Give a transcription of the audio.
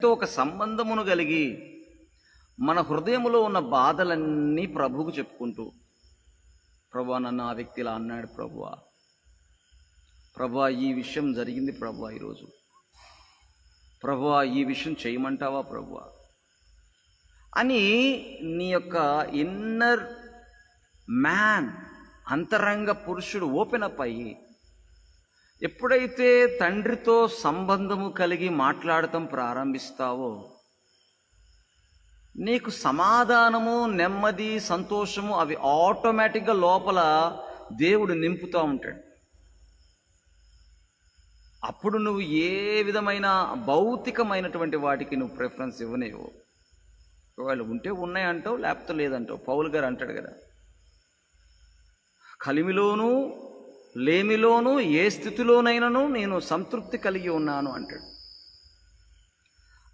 ఒక సంబంధమును కలిగి మన హృదయములో ఉన్న బాధలన్నీ ప్రభువుకు చెప్పుకుంటూ, ప్రభువా నన్ను ఆ వ్యక్తి ఇలా అన్నాడు, ప్రభువా ఈ విషయం జరిగింది ప్రభువా, ఈరోజు ప్రభువా ఈ విషయం చేయమంటావా ప్రభువా అని నీ యొక్క ఇన్నర్ మ్యాన్, అంతరంగ పురుషుడు ఓపెన్ అప్ అయ్యి ఎప్పుడైతే తండ్రితో సంబంధము కలిగి మాట్లాడటం ప్రారంభిస్తావో, నీకు సమాధానము, నెమ్మది, సంతోషము అవి ఆటోమేటిక్గా లోపల దేవుడు నింపుతూ ఉంటాడు. అప్పుడు నువ్వు ఏ విధమైన భౌతికమైనటువంటి వాటికి నువ్వు ప్రిఫరెన్స్ ఇవ్వనేవో. ఒకవేళ ఉంటే ఉన్నాయంటావు, లేకపోతే లేదంటావు. పౌలు గారు అంటాడు కదా, కలిమిలోనూ లేమిలోనూ ఏ స్థితిలోనైనాను నేను సంతృప్తి కలిగి ఉన్నాను అంటాడు.